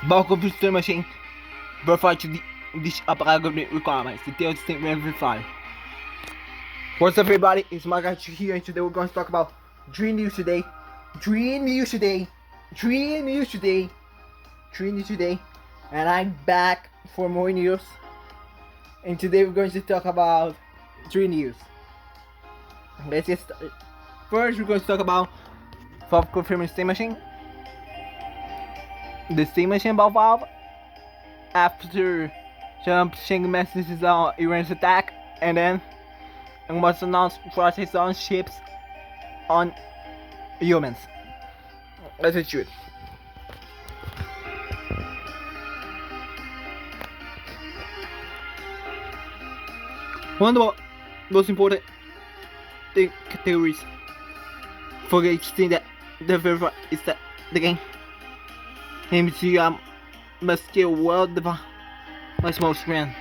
Bulk of the machine verify to these applicable requirements. Detailed statement verified. What's up, everybody? It's my guy here, and today we're going to talk about Dream News today. And I'm back for more news. And today we're going to talk about Dream News. Let's get started. First, we're going to talk about Valve confirming Steam Machine. The Steam Machine about Valve after Trump sending messages on Iran's attack, and then was announced projects on ships on humans. Let's get to it. One of the most important categories for each thing that the verify is that the game must still world the most grand.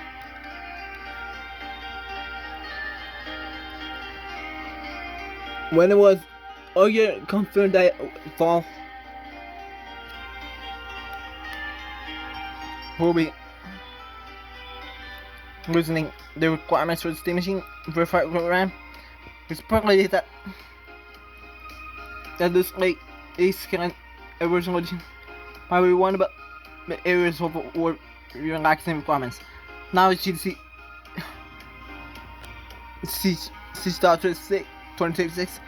When it was earlier confirmed that Valve will be loosening the requirements for the Steam Machine verified program, it's speculated that this late is current original edition might be one of the areas of where relaxing requirements. Now it's GDC C.26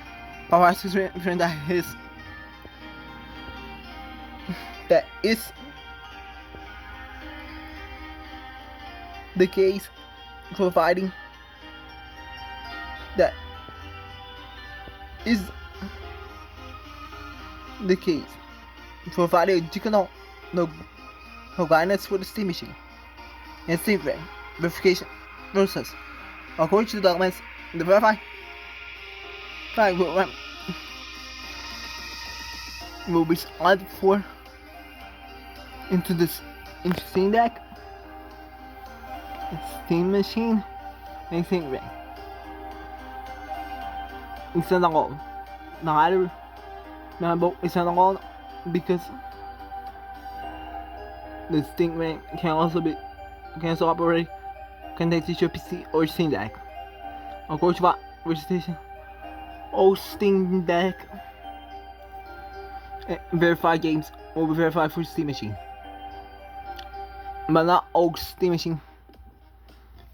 Power friend that is the case, providing that is the case, providing additional no guidance for the Steam Machine and Steam verification process. According to the documents, the verify program will be added for into Steam Deck, Steam Machine, and Steam Ring. Instead of all, because the Steam Ring can also operate connected to your PC or Steam Deck. According to that registration, all Steam Deck verified games will be verified for Steam Machine, but not all Steam Machine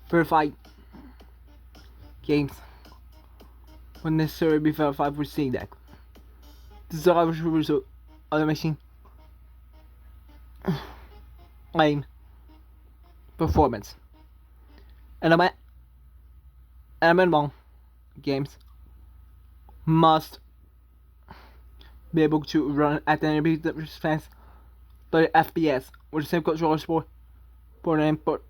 verified games will necessarily be verified for Steam Deck. This is a result of the machine claim performance. Element 1 games must be able to run at an ability that responds 30 FPS with the same controller support for an input.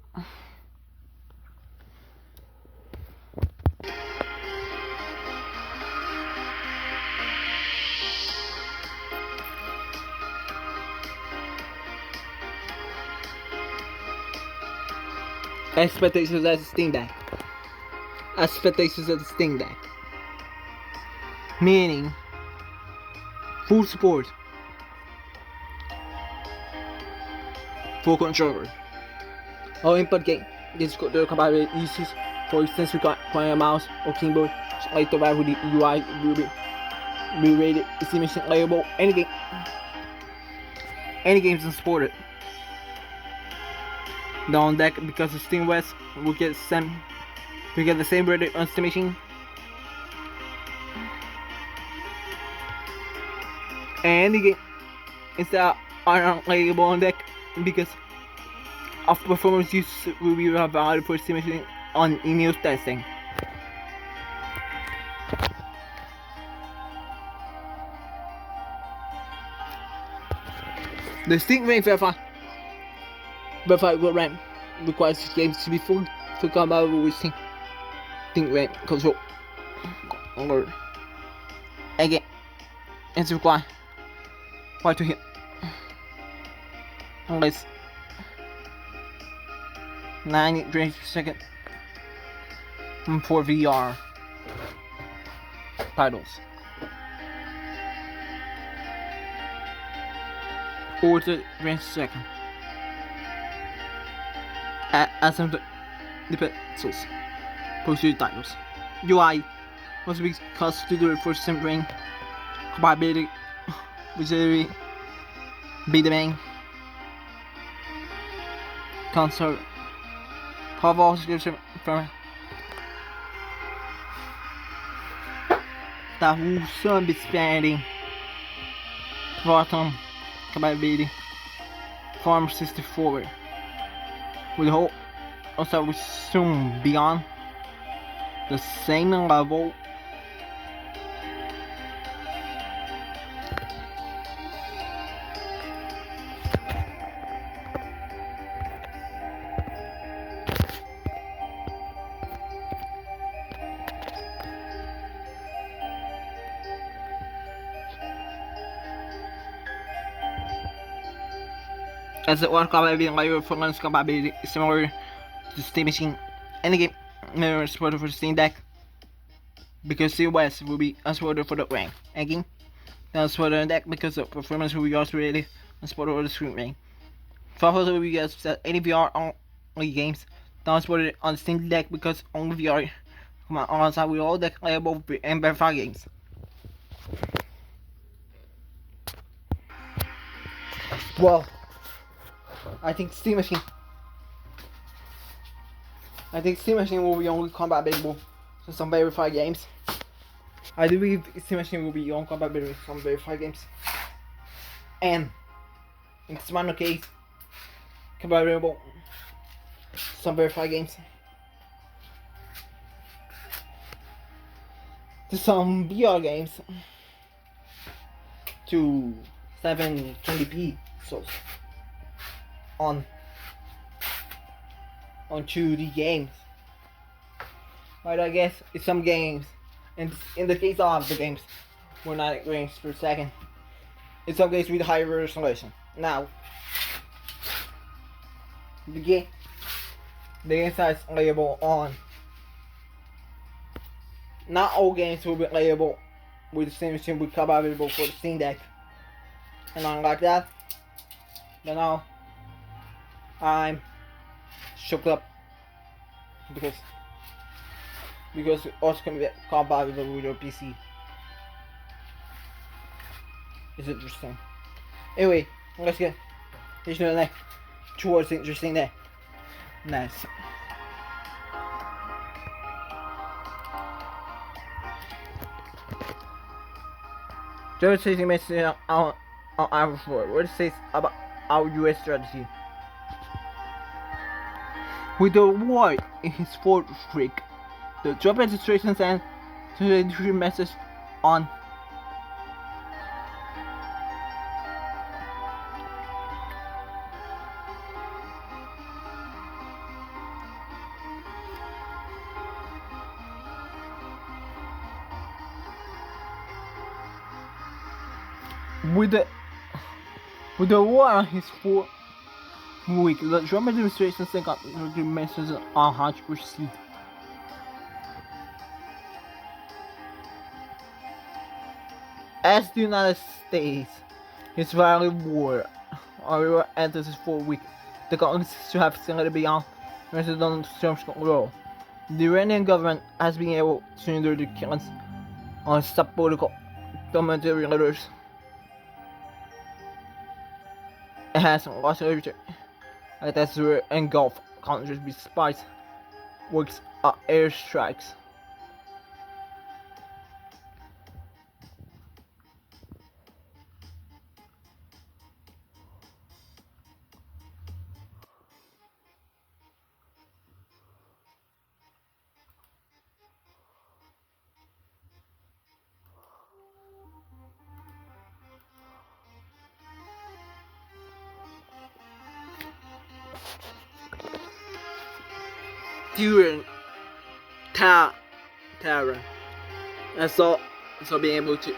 Expectations as a Steam Deck. Meaning full support for controller. All input games compatible uses, for instance, requiring a mouse or keyboard, like the with the UI will be rated Steam Machine label. Any games is supported. The on deck, because of Steam West will get the same rating on Steam Machine. And the game instead are unplayable on deck because of performance use will be valid for Steam Machine on email testing. The Steam Ring verified RAM requires games to be fully compatible with Steam RAM control. Again, it's required to hit unless 90 frames per second for VR titles. 40 frames per second. as some the pixels posted titles. UI must be considered for simpering compatibility with the be the main console. Power description from that will soon be spanning bottom compatibility Farm 64 with hope also will soon be on the same level as the one compatibility layer for lens compatibility is similar to Steam Machine. Any game never supported for the Steam Deck because COS will be unsupported for the rank. Again, not supported on the deck because the performance will be also really unsupported for the screen rank. Further, will be set any VR only games not supported on the Steam Deck because only VR alongside with all deck playable and verified games. Well, I think Steam Machine will be only compatible with some verified games. I do believe Steam Machine will be only compatible with some verified games. And in this minor case, compatible some verified games. To some VR games to 720p so on 2D games. But I guess in some games, and in the case of the games, we're not frames per second. In some games with higher resolution. Now, the game size label on. Not all games will be playable with the same machine will come available for the Steam Deck. And unlike that, but now I'm shook up because it also can be compatible with your PC. It's interesting. Anyway, let's get to the next towards interesting there. Nice. Joe says he mentioned on our floor. What it says about our US strategy. With the war in his fourth streak, the Trump administration sent a message on with the war on his fourth week, the Trump administration sent out a message on how to proceed. As the United States is violent war or enters its 4th week, the Congress to have seen beyond President Trump's control. The Iranian government has been able to endure the killings on top political military leaders. It has lost everything attacks were engulfed countries despite weeks of airstrikes. During terror, and so being able to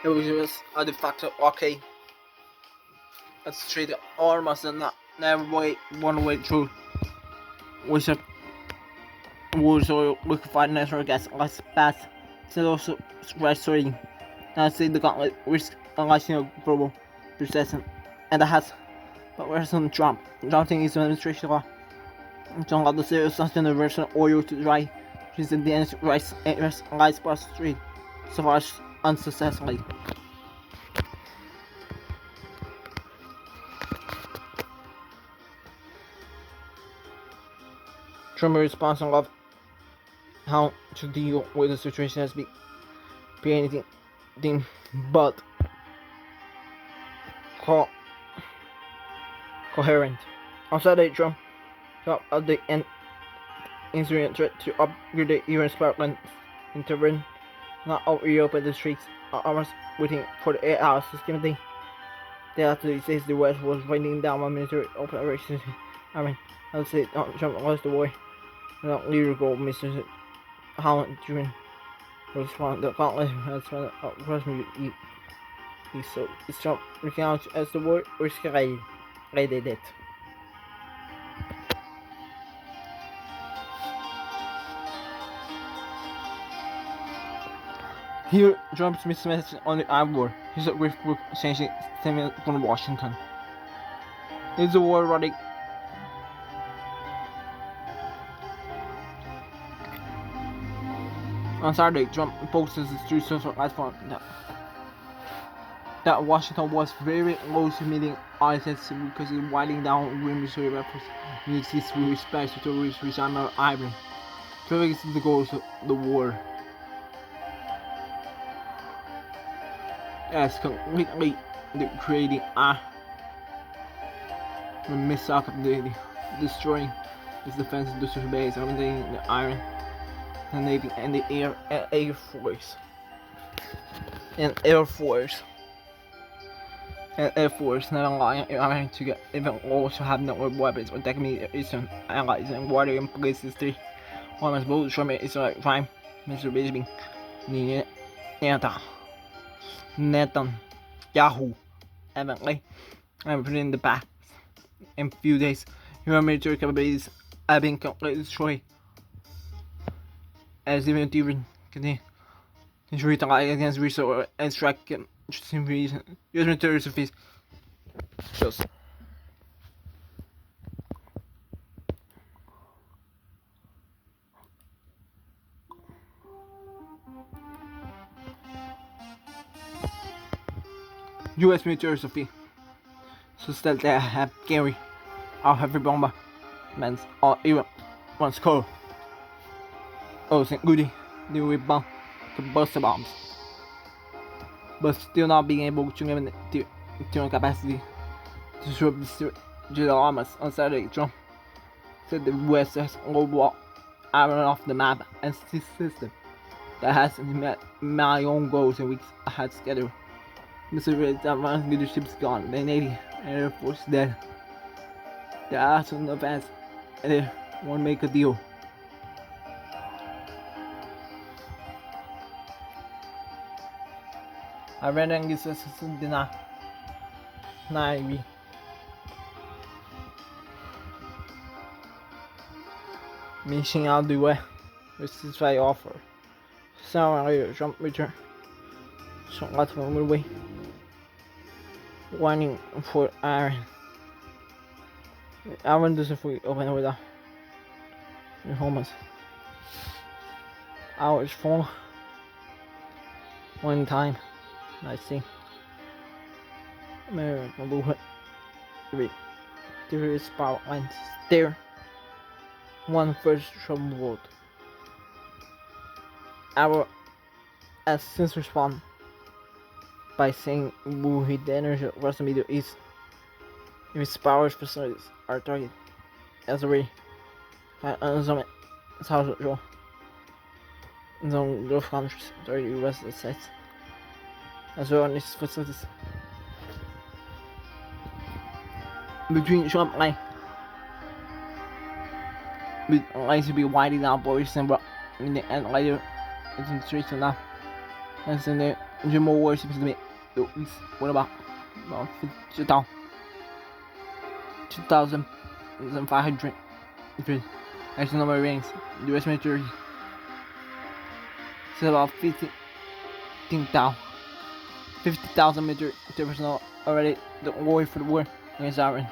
it was a de facto okay. Let's treat the armors and not never one way through. We should liquefied natural gas less fast It's also restoring. Now say the gauntlet risk unleashing a global recession, and that has. But where's on Trump? Trump is an administration law. Trump got the serious sustainable version oil to dry, which is in the end rice plus street, so far as unsuccessfully. Trump's response of how to deal with the situation has been anything but coherent. On Saturday, Trump talked of the insurgent threat to upgrade the Iran's power plant, intervene, not reopen the streets, almost waiting for the 8 hours security. After he says the West was winding down on military operations. I would say Donald Trump lost the war. Not lyrical, Mr. Holland Jr. was one the gauntlet has run across me. So it's Trump recounted as the war escalated it. Here, Trump's message on the Iran war. He's with changing statement from Washington. Is the war running? On Saturday, Trump posted his true social platform that Washington was very close to meeting ISIS because it's winding down military efforts in with respect to terrorist regime of Iran. Trump is the goal of the war. As completely creating a mishap, destroying its defense industrial base, eliminating the Iran, the Navy, and the Air Force. Air Force not allowing Iran to get even closer to have nuclear weapons or technically Eastern allies and water in place history. Almost both from Israel Prime Minister Benjamin Netanyahu evidently and put in the past. In a few days, your military capabilities have been completely destroyed. As even Iran continue to retaliate against resource and strike interesting reason. US military surface shows. US military surface so that they have carried out heavy bombardments on Iran once core. Including the rebound to cluster bombs, but still not being able to limit the capacity to disrupt the armors. On Saturday, Trump said the US has global Iran off the map and system that has met my own goals in weeks ahead schedule. Mr. Red Iran's leadership's gone, the Navy and Air Force dead. They are also in advance and they won't make a deal. Iran ang isa sa sundina Navy. Missing out the way, which is why offer. Some Trump return. So lots of them away. Warning for Iran. Iran doesn't fully open without your homes. Hours full. One time. I see. American movement. There is power lines there. One first trouble vote. Our has since responded by saying will hit the energy across the Middle East if its power facilities are targeted as already by unzoning South Control. Zone Gulf countries, 30 US sites. As well on these facilities. Between Trump line with lines to be winding down borders and in the end later it's in the streets now. And then the more wars seems to be what about 2,500 as the number of rings. The US military It's about 50,000 military personnel already deployed for the war against Iran.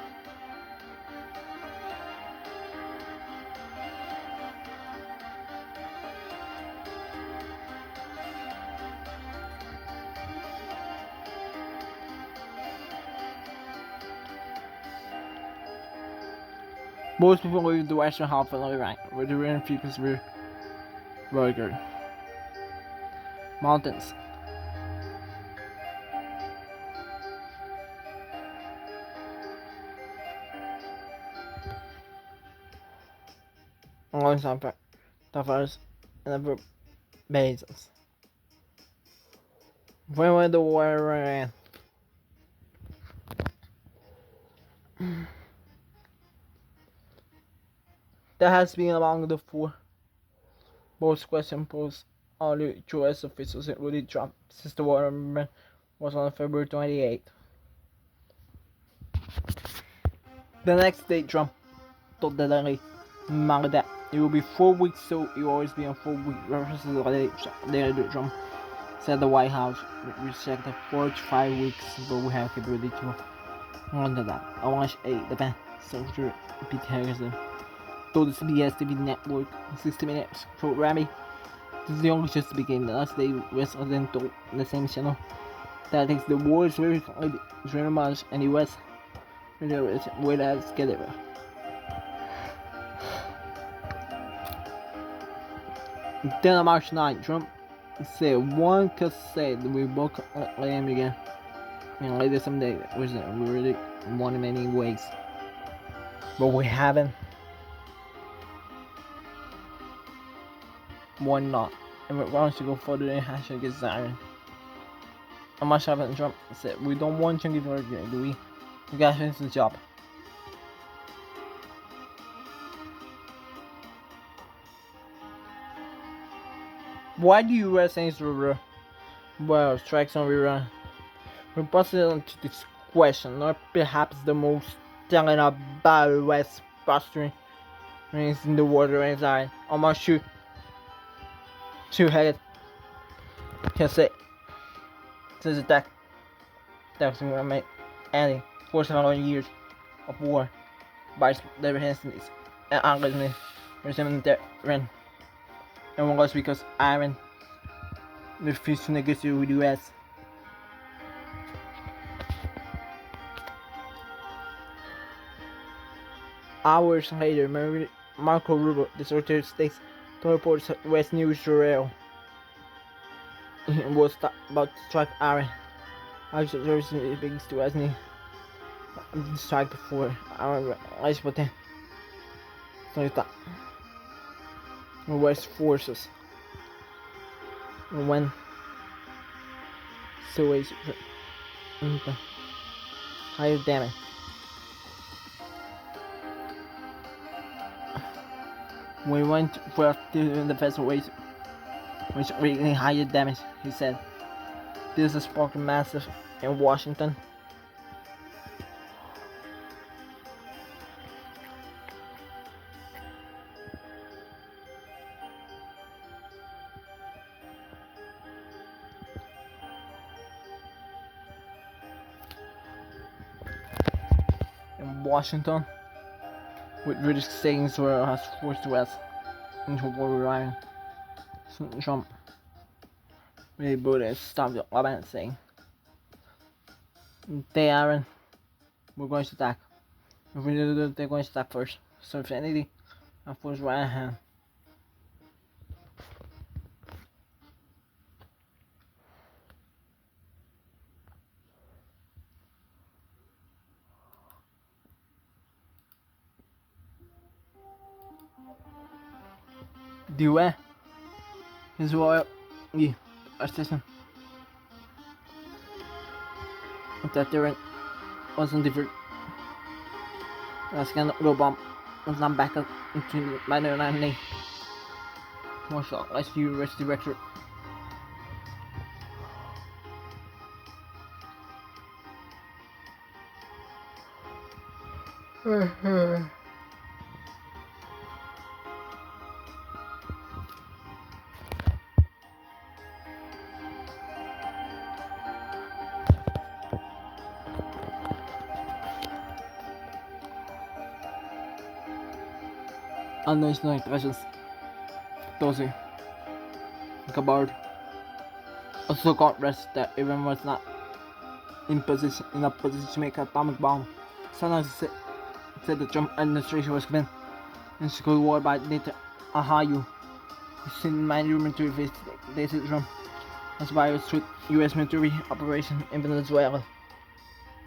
Most people leave the western half of Iran, where the Iranian focus were rugged mountains. Alongside Tavares and other bases. When the war ran, that has been among the four most questions posed on the US officials, including Trump, since the war was on February 28th. The next day, Trump told the Daily Mail that it will be 4 weeks, so it will always be on 4 weeks. References to the Trump said the White House rejected 4 to 5 weeks, but we have capability to under that. I want a defense secretary Pete Harrison told the CBS TV network 60 Minutes programming. This is the only just beginning. The last day, President told the same channel that thinks the war is very much and the US will as together. Then on March 9, Trump said one could say that we both let him again. And later someday we really won in many ways. But we haven't won not. And we're going to go further in hashtag against Zion. And much happened, Trump said, we don't want to give her again, do we? We got to finish the job. Why do US aims to strikes on Iran? We posted to this question, not perhaps the most telling about US posturing in the water and Zion. Almost two-headed can say since attack that was going to make ending 400 years of war by their hands and angrily resembling their Iran. And one was because Iran refused to negotiate with the US. Hours later, Marco Rubio, the Secretary of State, told reporters West News Israel was about to strike Iran. I should seriously begins to ask me to strike before Iran realized what then. So he thought West forces when so is higher damage. We went for the vessel ways which really higher damage, he said. This is sparked massive in Washington. Washington, with British sayings were has forced the West into war with Iran. Trump really Buddha stopped the Lebanon saying they aren't we're going to attack. If we do they're going to attack first. So if anything, of course right hand. The way is royal assistant that there wasn't different. That's gonna go bomb was not back up into my 9 Marshall, let's US director. unknown presence. Dozy, Gabbard also got rest that Iran was not in a position to make an atomic bomb. Sometimes said the Trump administration was convinced in school war by later Ohio. Seen many military visits Trump as virus with US military operation in Venezuela.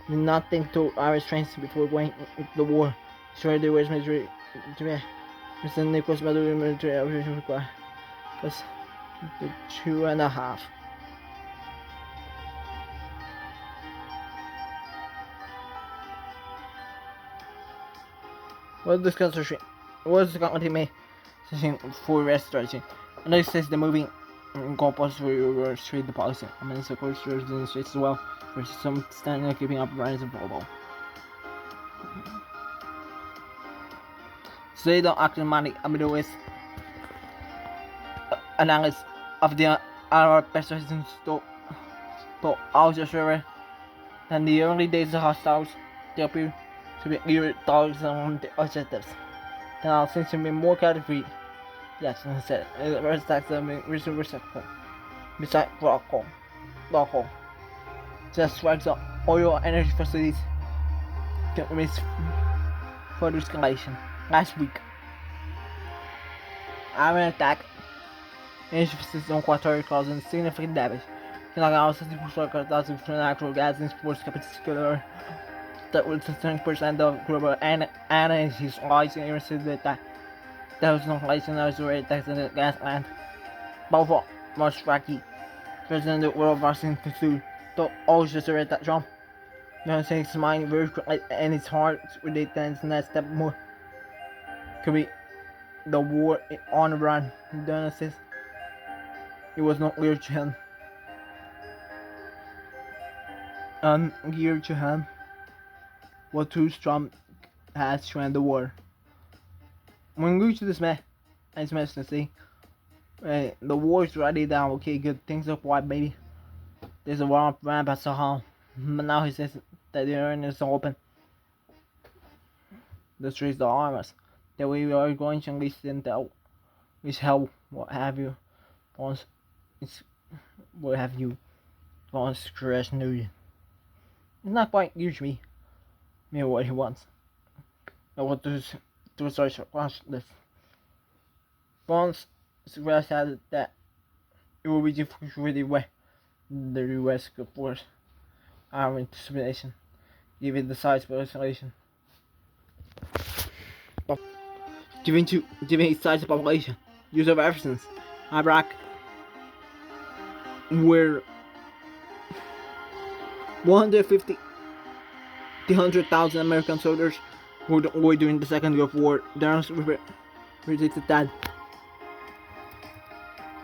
Did not think to Irish trains before going into the war. Sure the US military Mr. Nicholas military operation required was the 2.5. What is the country may for restoration? And this says the moving goalposts for trade the policy. I mean, it's of course in the States as well, for some standing keeping up riders of Volvo. So they don't act in money. I mean, there is analysis of the our persuasions to Australia than the early days of hostiles. They appear to be clear dogs on the objectives. Now seems to be more category. Yes, as I said, the first tax receptacle. Beside Rocco. Just strikes up oil energy facilities can risk further escalation. Last week, Iran attack energy facilities on Qatar causing significant damage. Can also $60% of natural gas and sports particular that was 10% of global energy supplies in Iran said that there was no place in those already taxed in the gas plant. Both most rocky. President of the World Vaccine Institute to also said that Trump takes his mind very quickly and it's hard with the next step more could be the war on Iran. Donald says it was not clear to him. Unclear to him what tools Trump has to end the war. When we reach this man, as much to see, the war is already down. Okay, good things up wide, baby. There's a war ramp at Sahel, but now he says that the Iran is open. The streets the armors that we are going to unleash intel, which hell, what have you, once it's what have you, once crash new. It's not quite clear to me what he wants. I want to search across this. Once Israel said that it will be difficult to really way the US could force our intimidation, given the size of isolation. Given its size of population, use of reference, Iraq, where 150 to 100,000 American soldiers were deployed during the Second Gulf War. There predicted that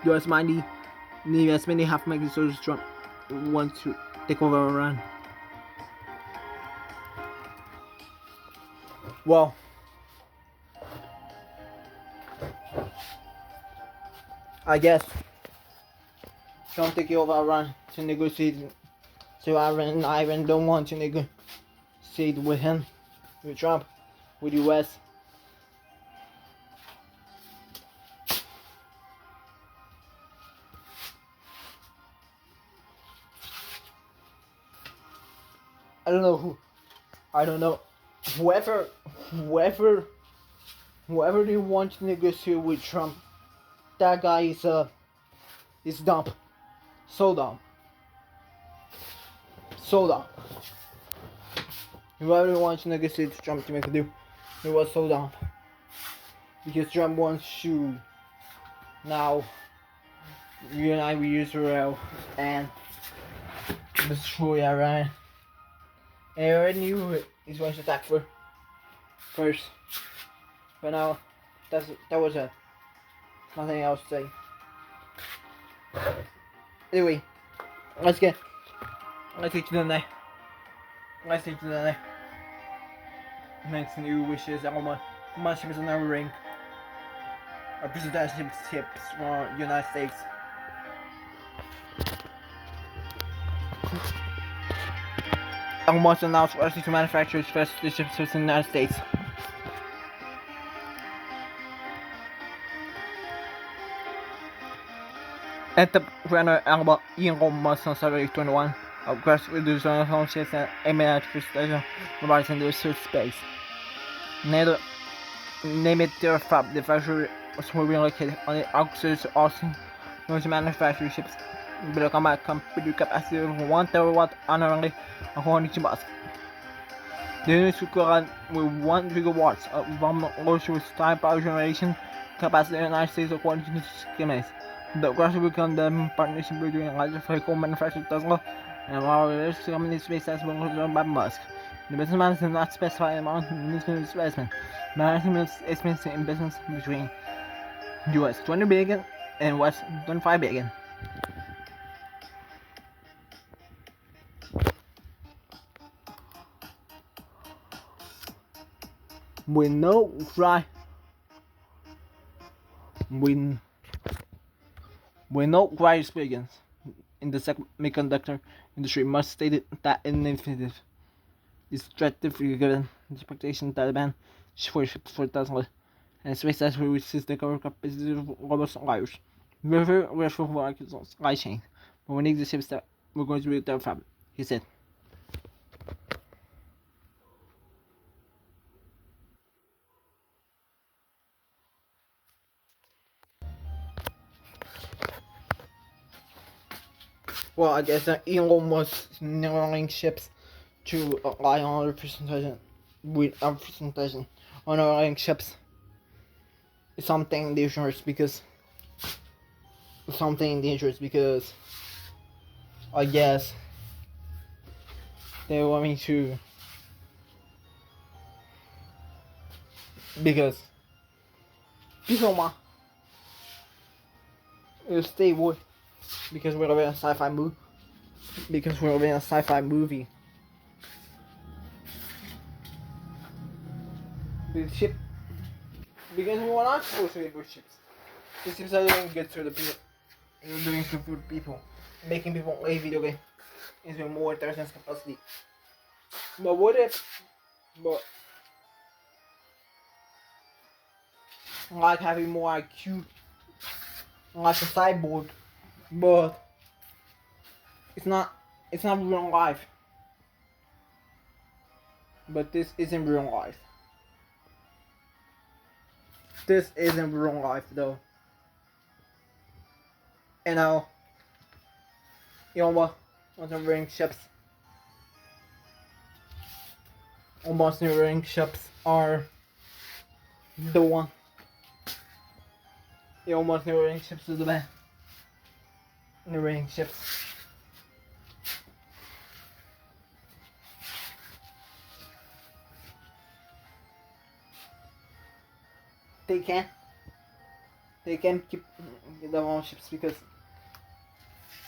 US might need as many half-million soldiers Trump wants to take over Iran. Well, I guess Trump taking over Iran to negotiate. So Iran don't want to negotiate with him, with Trump, with US. I don't know who. I don't know. Whoever they want to negotiate with Trump, that guy is dumb. So dumb. So dumb. Whoever wants to negotiate with Trump to make a deal, it was so dumb. Because Trump wants to now reunite with Israel and destroy Iran. And I already knew he's going to attack first. But now that was it. Nothing else to say. Anyway, let's take to the next. Let's take to the next new wishes. How much is another ring? Our presidentship tips for United States. Elon Musk announced rushing to manufacture its first ships in the United States. At the runner Elon Musk on February 21, aggressively designing home ships and aiming at precision robotics into research space. Neither name it their fab, the factory was moving located on the outskirts of Austin, known to manufacture ships with a combined computer capacity of 1 terawatt annually, according to Musk. The units could run with 1 gigawatts of motion with time power generation capacity in the United States, according to schematics. The aggressive condemned partnership between electric vehicle manufacturer Tesla and our company SpaceX was run by Musk. The businessman did not specify the amount of investment. Management estimates in business between US 20 billion and West 25 billion. We know right. We know Rice begins in the semiconductor industry. Musk stated that in infinitive is strategically given the expectation that the ban for ships for Tesla and SpaceX will resist the cover capacity of global suppliers. We're very grateful for our supply chain, but we need the ships that we're going to build their fab, he said. Well, I guess Elon was narrowing ships to rely on representation with representation on narrowing ships is something dangerous because I guess they want me to because people want to stay wood because we're in a sci-fi movie. Because we're in a sci-fi movie. The ship. Because we were not supposed to be good ships. The ships are doing good to the people. They're doing good for people. Making people play video games is more intelligence capacity. But what if? But like having more IQ, like a cyborg, but it's not real life. But this isn't real life. This isn't real life though. You know what? Ring ships. Almost new ring ships are the one. The almost new ring ships are the best. New ring ships. They can keep their own ships because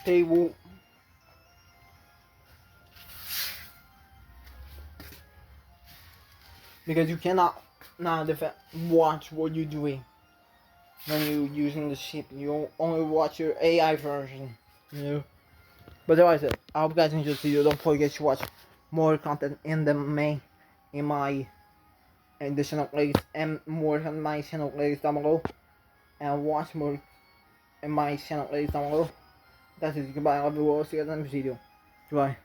they will. Because you cannot now watch what you're doing when you're using the ship. You only watch your AI version, you know. But as I said, I hope you guys enjoyed this video. Don't forget to watch more content in my channel playlist and more on my channel playlist down below. And watch more in my channel playlist down below. That's it. Goodbye. I love you all. See you in the next video. Goodbye.